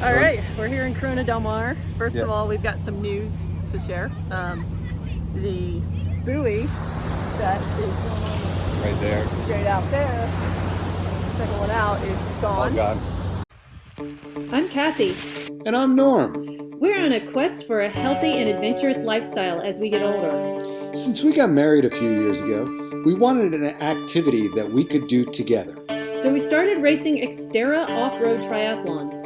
All right, we're here in Corona Del Mar. First Yeah. of all, we've got some news to share. The buoy that is Right there. straight out there, the second one out, is Oh, gone. God. I'm Kathy. And I'm Norm. We're on a quest for a healthy and adventurous lifestyle as we get older. Since we got married a few years ago, we wanted an activity that we could do together. So we started racing Xterra off-road triathlons.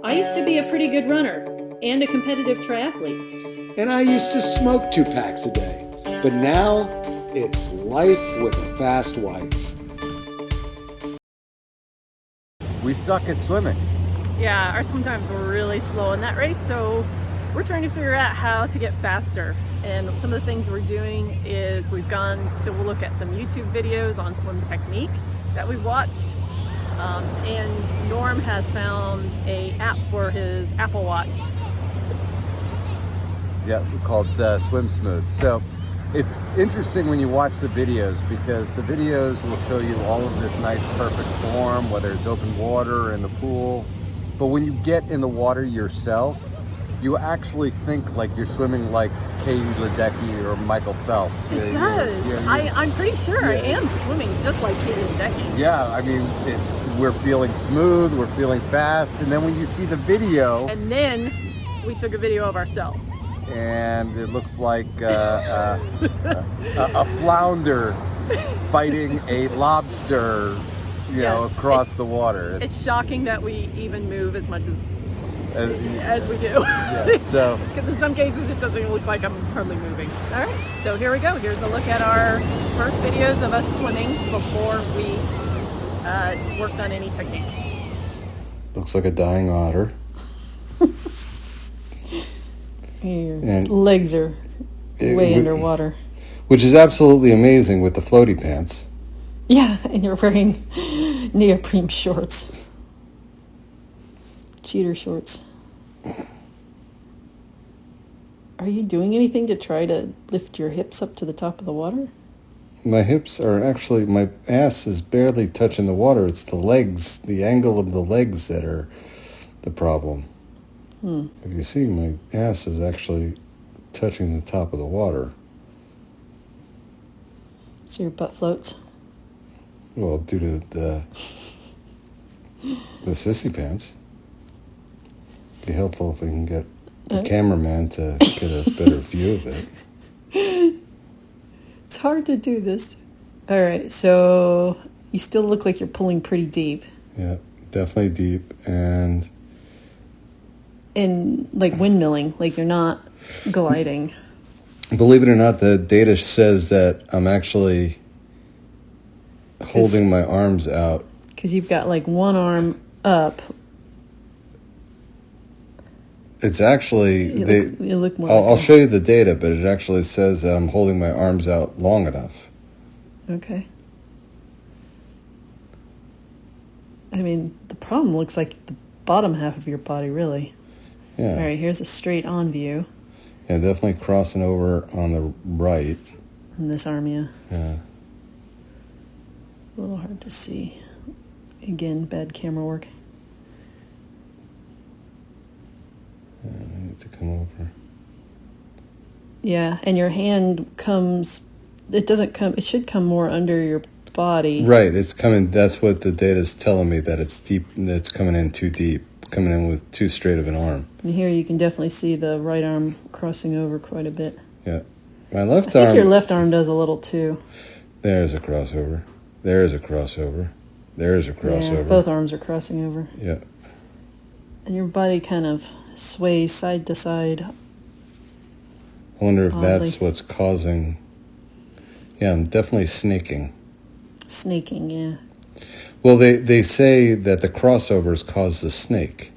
I used to be a pretty good runner and a competitive triathlete. And I used to smoke 2 packs a day. But now, it's life with a fast wife. We suck at swimming. Yeah, our swim times were really slow in that race, so we're trying to figure out how to get faster. And some of the things we're doing is we've gone to look at some YouTube videos on swim technique that we watched. And Norm has found a app for his Apple Watch. Yeah, called Swim Smooth. So it's interesting when you watch the videos because the videos will show you all of this nice, perfect form, whether it's open water or in the pool. But when you get in the water yourself, you actually think like you're swimming like Katie Ledecky or Michael Phelps. It does. I'm pretty sure I am swimming just like Katie Ledecky. Yeah, I mean, we're feeling smooth, we're feeling fast, and then when you see the video, And then we took a video of ourselves. and it looks like a flounder fighting a lobster, Yes, across it's- the water. It's shocking that we even move as much as we do. yeah. So Because in some cases it doesn't look like I'm hardly moving. All right, so here we go. Here's a look at our first videos of us swimming before we worked on any technique. Looks like a dying otter. Your And legs are it way w- underwater. Which is absolutely amazing with the floaty pants. Yeah, and you're wearing neoprene shorts. Cheater shorts. Are you doing anything to try to lift your hips up to the top of the water? My hips are actually, my ass is barely touching the water. It's the legs, the angle of the legs that are the problem. If you see, my ass is actually touching the top of the water. So your butt floats? Well, due to the sissy pants. Be helpful if we can get the cameraman to get a better view of it. It's hard to do this. All right, so you still look like you're pulling pretty deep. Yeah, definitely deep. And Like windmilling, like you're not gliding. believe it or not, the data says that I'm actually holding my arms out. Because you've got like one arm up. It's actually, You look more I'll like show you the data, but it actually says that I'm holding my arms out long enough. Okay. I mean, the problem looks like the bottom half of your body, really. Yeah. All right, here's a straight on view. Yeah, definitely crossing over on the right. In this arm, yeah. Yeah. A little hard to see. Again, bad camera work. I need to come over. Yeah, and your hand comes, it doesn't come, it should come more under your body. Right, it's coming, that's what the data's telling me, that it's deep, it's coming in too deep, coming in with too straight of an arm. And here you can definitely see the right arm crossing over quite a bit. Yeah. My I left think arm, your left arm does a little too. there's a crossover. There's a crossover. There's a Yeah, crossover. both arms are crossing over. Yeah. And your body kind of sways side to side. I wonder if Oddly. that's what's causing. Yeah, I'm definitely snaking. Snaking, yeah. Well, they say that the crossovers cause the snake.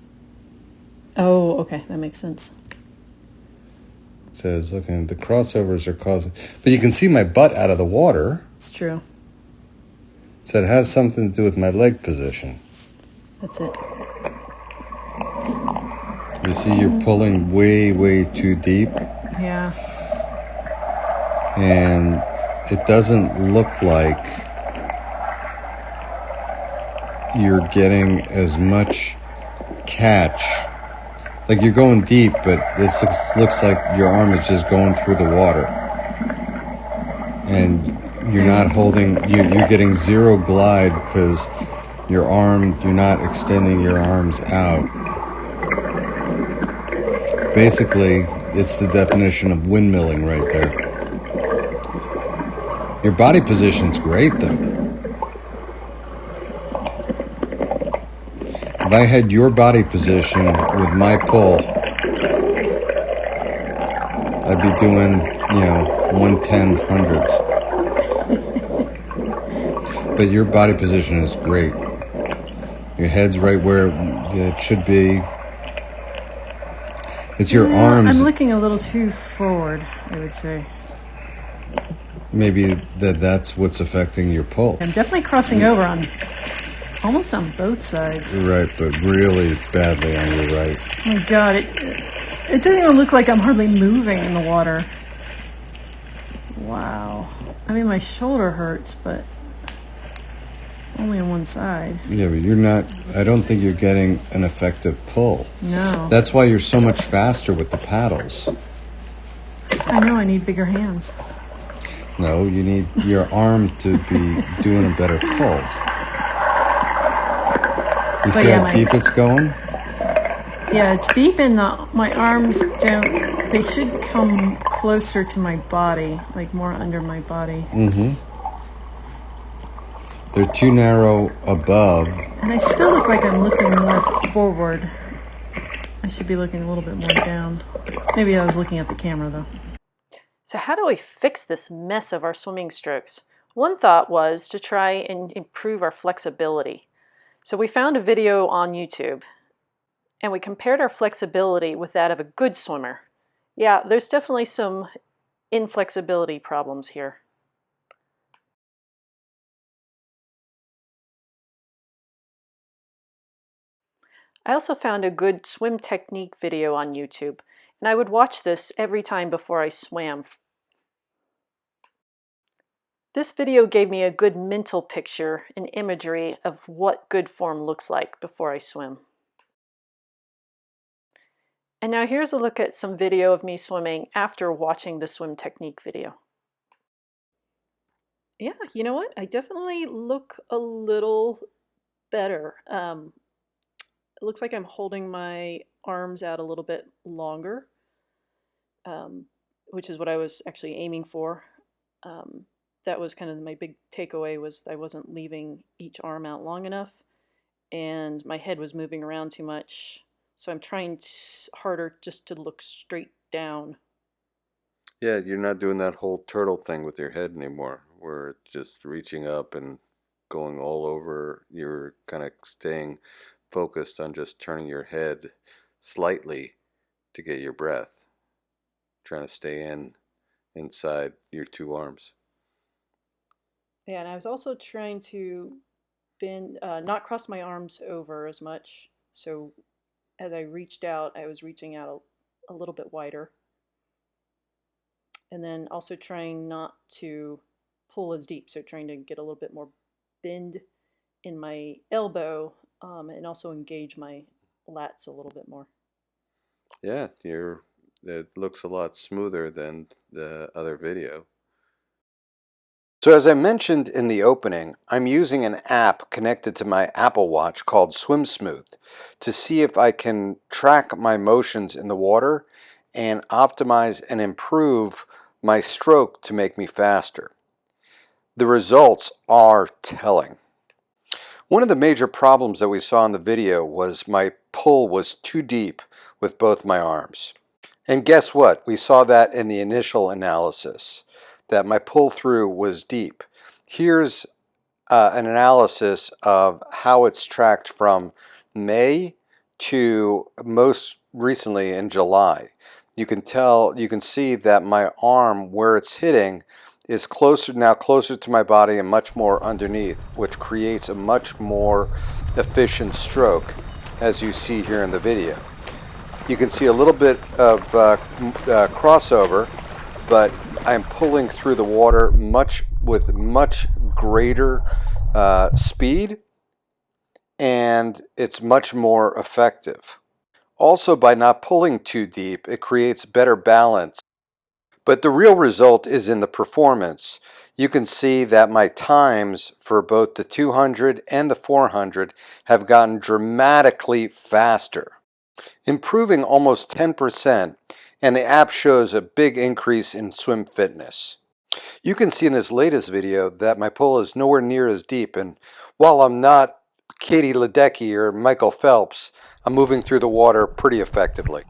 Oh, okay, that makes sense. It says, looking, the crossovers are causing. But you can see my butt out of the water. It's true. So it has something to do with my leg position. That's it. You see, you're pulling way, way too deep. Yeah. And it doesn't look like you're getting as much catch Like you're going deep, but this looks like your arm is just going through the water. And you're not holding, you're getting zero glide because you're not extending your arms out. Basically, it's the definition of windmilling right there. Your body position's great though. If I had your body position with my pull, I'd be doing, 110 hundreds. But your body position is great. Your head's right where it should be. It's your arms. I'm looking a little too forward, I would say. Maybe that's what's affecting your pull. I'm definitely crossing over on almost on both sides. Right, but really badly on your right. Oh my God, it doesn't even look like I'm hardly moving in the water. Wow. I mean, my shoulder hurts, but only on one side. Yeah, but I don't think you're getting an effective pull. No. That's why you're so much faster with the paddles. I know, I need bigger hands. No, you need your arm to be doing a better pull. You see how deep it's going? Yeah, it's deep in my arms they should come closer to my body, like more under my body. Mm-hmm. They're too narrow above. And I still look like I'm looking more forward. I should be looking a little bit more down. Maybe I was looking at the camera though. So how do we fix this mess of our swimming strokes? One thought was to try and improve our flexibility. So we found a video on YouTube and we compared our flexibility with that of a good swimmer. Yeah, there's definitely some inflexibility problems here. I also found a good swim technique video on YouTube, and I would watch this every time before I swam. This video gave me a good mental picture and imagery of what good form looks like before I swim. And now here's a look at some video of me swimming after watching the swim technique video. Yeah, you know what? I definitely look a little better. It looks like I'm holding my arms out a little bit longer, which is what I was actually aiming for. That was kind of my big takeaway, was I wasn't leaving each arm out long enough and my head was moving around too much. So I'm trying harder just to look straight down. Yeah, you're not doing that whole turtle thing with your head anymore, where it's just reaching up and going all over. You're kind of staying focused on just turning your head slightly to get your breath, trying to stay inside your two arms. Yeah, and I was also trying to bend, not cross my arms over as much. So as I reached out, I was reaching out a little bit wider. And then also trying not to pull as deep, so trying to get a little bit more bend in my elbow, and also engage my lats a little bit more. Yeah, it looks a lot smoother than the other video. So as I mentioned in the opening, I'm using an app connected to my Apple Watch called SwimSmooth to see if I can track my motions in the water and optimize and improve my stroke to make me faster. The results are telling. One of the major problems that we saw in the video was my pull was too deep with both my arms. And guess what? We saw that in the initial analysis, that my pull through was deep. Here's an analysis of how it's tracked from May to most recently in July. You can see that my arm, where it's hitting, is now closer to my body and much more underneath, which creates a much more efficient stroke, as you see here in the video. You can see a little bit of crossover, but I'm pulling through the water with much greater speed, and it's much more effective. Also, by not pulling too deep, it creates better balance. But the real result is in the performance. You can see that my times for both the 200 and the 400 have gotten dramatically faster, improving almost 10%, and the app shows a big increase in swim fitness. You can see in this latest video that my pool is nowhere near as deep, and while I'm not Katie Ledecky or Michael Phelps, I'm moving through the water pretty effectively.